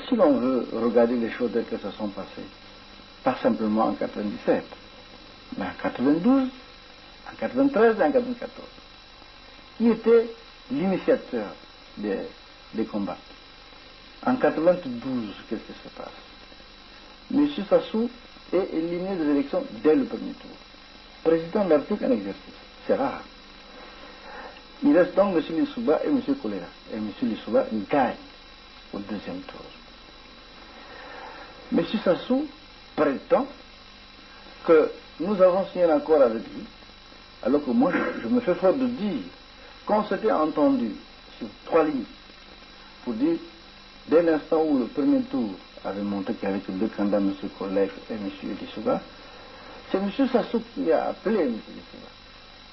si l'on veut regarder les choses telles qu'elles se sont passées, pas simplement en 97, mais en 92, en 93 et en 94, qui était l'initiateur des combats. En 92, qu'est-ce qui se passe? M. Sassou est éliminé des élections dès le premier tour. Président de la République en exercice. C'est rare. Il reste donc M. Lissouba et M. Kolera. Et M. Lissouba gagne au deuxième tour. M. Sassou prétend que nous avons signé un accord avec lui, alors que moi, je me fais fort de dire qu'on s'était entendu sur 3 lignes pour dire, dès l'instant où le premier tour avait montré qu'il y avait que 2 candidats, M. Kolera et M. Lissouba, c'est M. Sassou qui a appelé M. Lissouba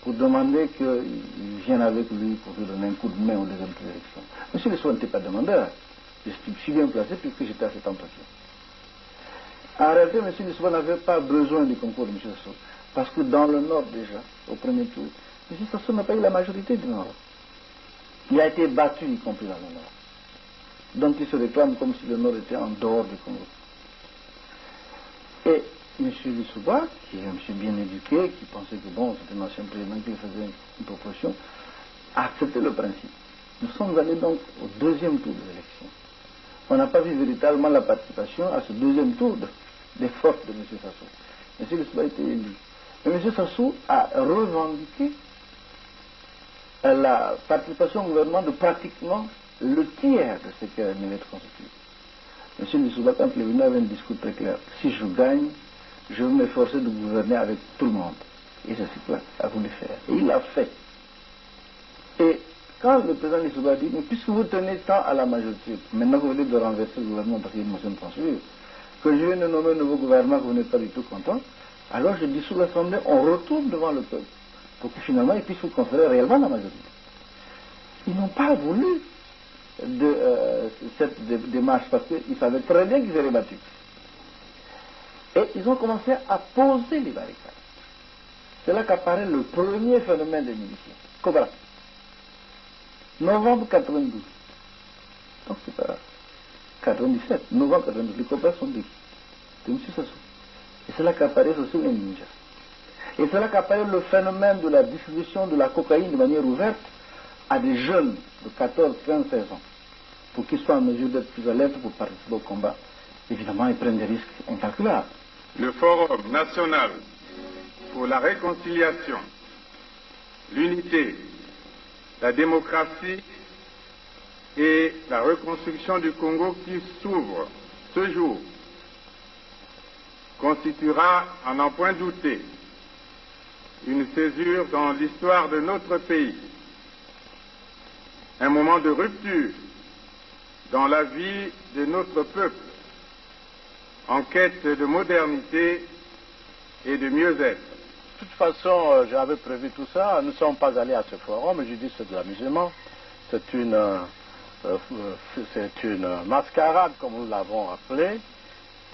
pour demander qu'il vienne avec lui pour lui donner un coup de main aux deuxième tour d'élection. M. Lissouba n'était pas demandeur. Je suis bien placé puisque j'étais à cet entretien. En réalité, M. Lissouba n'avait pas besoin du concours de M. Sassou, parce que dans le Nord déjà, au premier tour, M. Sassou n'a pas eu la majorité du Nord. Il a été battu, y compris dans le Nord. Donc il se réclame comme si le Nord était en dehors du Congo. Et M. Lissouba, qui est un monsieur bien éduqué, qui pensait que bon, c'était un ancien président qui faisait une proposition, a accepté le principe. Nous sommes allés donc au deuxième tour de l'élection. On n'a pas vu véritablement la participation à ce deuxième tour des forces de M. Sassou. M. Lissouba a été élu. Mais M. Sassou a revendiqué la participation au gouvernement de pratiquement le tiers de ce qui allait être constitué. M. Lissouba, quand il est venu, avait un discours très clair. Si je gagne, je vais m'efforcer de gouverner avec tout le monde. Et c'est ce qu'il a voulu faire. Et il l'a fait. Et quand le président Lissouba a dit, mais puisque vous tenez tant à la majorité, maintenant que vous venez de renverser le gouvernement parce qu'il y a une motion de censure, que je viens de nommer un nouveau gouvernement que vous n'êtes pas du tout content, alors je dis sous l'Assemblée, on retourne devant le peuple, pour que finalement ils puissent vous conférer réellement la majorité. Ils n'ont pas voulu de cette démarche parce qu'ils savaient très bien qu'ils seraient battus. Et ils ont commencé à poser les barricades. C'est là qu'apparaît le premier phénomène des miliciens. Cobra. Novembre 92. Donc c'est pas 97. Novembre 92. Les Cobras sont de qui? De M. Sassou. Et c'est là qu'apparaît aussi les ninjas. Et c'est là qu'apparaît le phénomène de la distribution de la cocaïne de manière ouverte à des jeunes de 14, 15, 16 ans, pour qu'ils soient en mesure d'être plus alertes pour participer au combat. Évidemment, ils prennent des risques incalculables. Le Forum national pour la réconciliation, l'unité, la démocratie et la reconstruction du Congo qui s'ouvre ce jour constituera, à n'en point douter, une césure dans l'histoire de notre pays, un moment de rupture dans la vie de notre peuple, en quête de modernité et de mieux-être. De toute façon, j'avais prévu tout ça. Nous ne sommes pas allés à ce forum, mais je dis c'est de l'amusement. C'est une mascarade, comme nous l'avons appelé.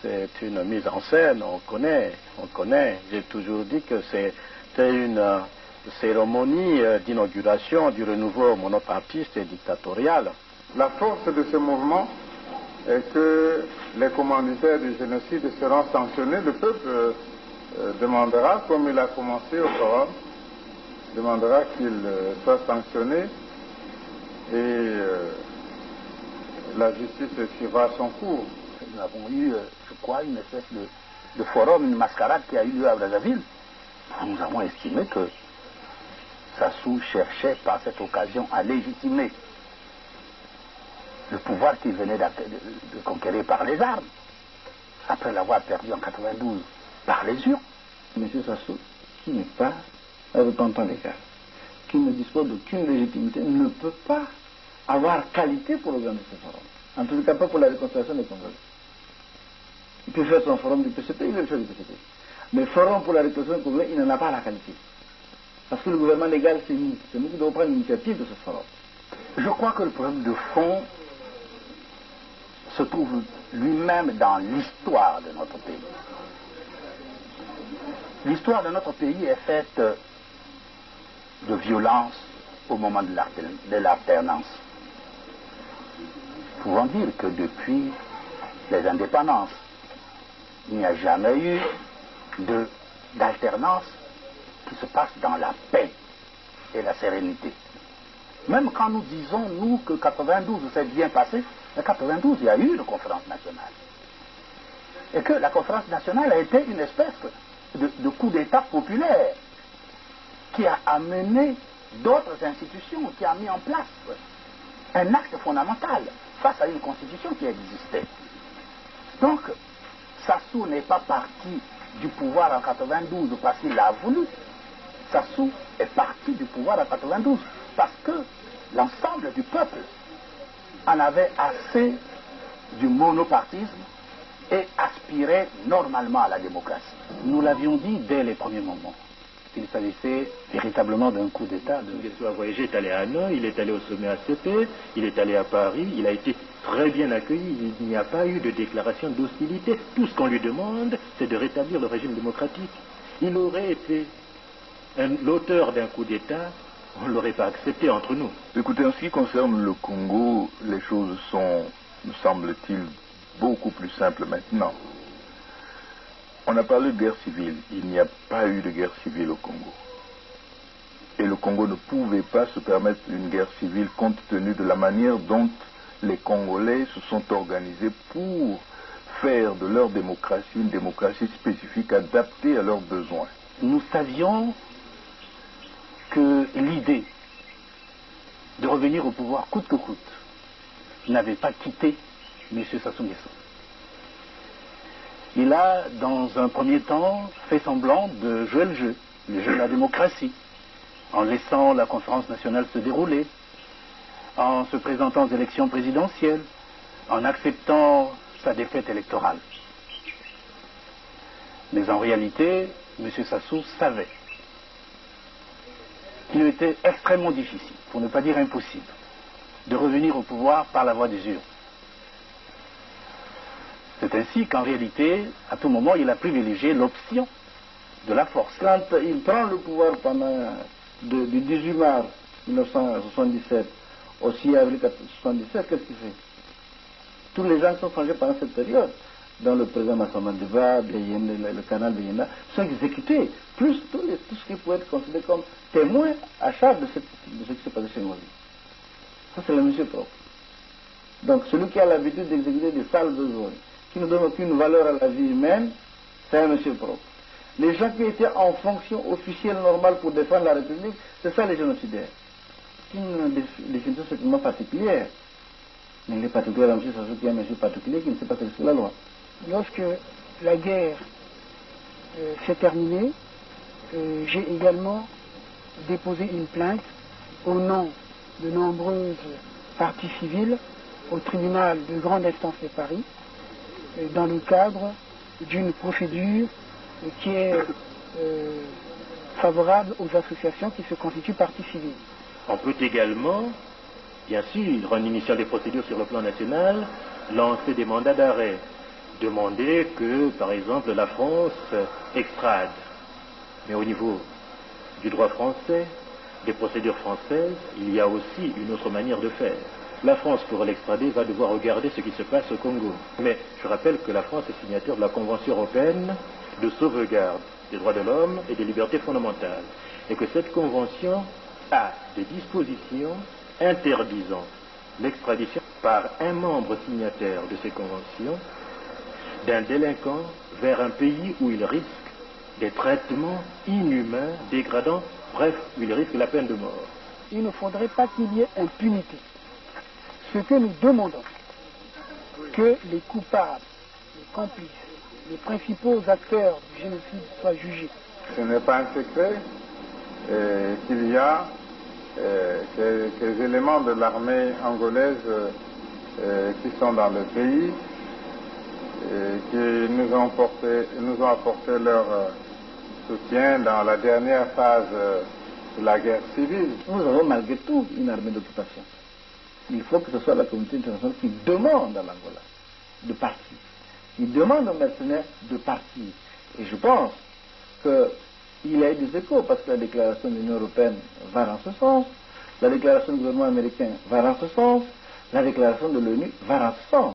C'est une mise en scène, on connaît. J'ai toujours dit que c'était une cérémonie d'inauguration du renouveau monopartiste et dictatorial. La force de ce mouvement est que les commanditaires du génocide seront sanctionnés. Le peuple demandera, comme il a commencé au forum, demandera qu'il soit sanctionné et la justice suivra son cours. Nous avons eu, je crois, une espèce de forum, une mascarade qui a eu lieu à Brazzaville. Nous avons estimé que Sassou cherchait par cette occasion à légitimer le pouvoir qu'il venait de conquérir par les armes, après l'avoir perdu en 92 par les urnes. M. Sassou, qui n'est pas un repentant légal, qui ne dispose d'aucune légitimité, ne peut pas avoir qualité pour organiser ce forum. En tout cas, pas pour la réconciliation des Congolais. Il peut faire son forum du PCP, il veut le faire du PCP. Mais forum pour la réconciliation des Congolais, il n'en a pas la qualité. Parce que le gouvernement légal, c'est nous. C'est nous qui devons prendre l'initiative de ce forum. Je crois que le problème de fond se trouve lui-même dans l'histoire de notre pays. L'histoire de notre pays est faite de violence au moment de l'alternance. Pouvons dire que depuis les indépendances. Il n'y a jamais eu d'alternance qui se passe dans la paix et la sérénité. Même quand nous disons, nous, que 92 s'est bien passé, en 92, il y a eu une conférence nationale. Et que la conférence nationale a été une espèce de coup d'État populaire qui a amené d'autres institutions, qui a mis en place un acte fondamental face à une constitution qui existait. Donc, Sassou n'est pas parti du pouvoir en 92 parce qu'il l'a voulu. Sassou est parti du pouvoir en 92 parce que l'ensemble du peuple en avait assez du monopartisme et aspirait normalement à la démocratie. Nous l'avions dit dès les premiers moments. Il s'agissait véritablement d'un coup d'État. Il a voyagé, est allé à Hanoï, il est allé au sommet ACP, il est allé à Paris, il a été très bien accueilli, il n'y a pas eu de déclaration d'hostilité. Tout ce qu'on lui demande, c'est de rétablir le régime démocratique. Il aurait été l'auteur d'un coup d'État, on ne l'aurait pas accepté entre nous. Écoutez, en ce qui concerne le Congo, les choses sont, me semble-t-il, beaucoup plus simples maintenant. On a parlé de guerre civile. Il n'y a pas eu de guerre civile au Congo. Et le Congo ne pouvait pas se permettre une guerre civile compte tenu de la manière dont les Congolais se sont organisés pour faire de leur démocratie une démocratie spécifique adaptée à leurs besoins. Nous savions que l'idée de revenir au pouvoir coûte que coûte n'avait pas quitté M. Sassou Nguesso. Il a, dans un premier temps, fait semblant de jouer le jeu de la démocratie, en laissant la conférence nationale se dérouler, en se présentant aux élections présidentielles, en acceptant sa défaite électorale. Mais en réalité, M. Sassou savait qu'il était extrêmement difficile, pour ne pas dire impossible, de revenir au pouvoir par la voie des urnes. C'est ainsi qu'en réalité, à tout moment, il a privilégié l'option de la force. Quand il prend le pouvoir du 18 mars 1977 au 6 avril 1977, qu'est-ce qu'il fait? Tous les gens qui sont changés pendant cette période, dont le président Massamba Deba, le canal de Yéna, sont exécutés, plus tout ce qui peut être considéré comme témoin à charge de ce qui s'est passé chez Ngozi. Ça, c'est le monsieur propre. Donc, celui qui a l'habitude d'exécuter des sales besoins, qui ne donne aucune valeur à la vie humaine, c'est un monsieur propre. Les gens qui étaient en fonction officielle normale pour défendre la République, c'est ça les génocidaires. C'est une définition certainement particulière. Mais il est particulier à M. Sassou qui est un monsieur particulier qui ne sait pas ce que c'est la loi. Lorsque la guerre s'est terminée, j'ai également déposé une plainte au nom de nombreuses parties civiles au tribunal de grande instance de Paris, dans le cadre d'une procédure qui est favorable aux associations qui se constituent partie civile. On peut également, bien sûr, en initiant des procédures sur le plan national, lancer des mandats d'arrêt, demander que, par exemple, la France extrade. Mais au niveau du droit français, des procédures françaises, il y a aussi une autre manière de faire. La France, pour l'extrader, va devoir regarder ce qui se passe au Congo. Mais je rappelle que la France est signataire de la Convention européenne de sauvegarde des droits de l'homme et des libertés fondamentales. Et que cette convention a des dispositions interdisant l'extradition par un membre signataire de ces conventions d'un délinquant vers un pays où il risque des traitements inhumains, dégradants, bref, où il risque la peine de mort. Il ne faudrait pas qu'il y ait impunité. Ce que nous demandons, que les coupables, les complices, les principaux acteurs du génocide soient jugés. Ce n'est pas un secret qu'il y a ces éléments de l'armée angolaise qui sont dans le pays et qui nous ont apporté leur soutien dans la dernière phase de la guerre civile. Nous avons malgré tout une armée d'occupation. Il faut que ce soit la communauté internationale qui demande à l'Angola de partir, qui demande aux mercenaires de partir. Et je pense qu'il y a eu des échos, parce que la déclaration de l'Union européenne va dans ce sens, la déclaration du gouvernement américain va dans ce sens, la déclaration de l'ONU va dans ce sens.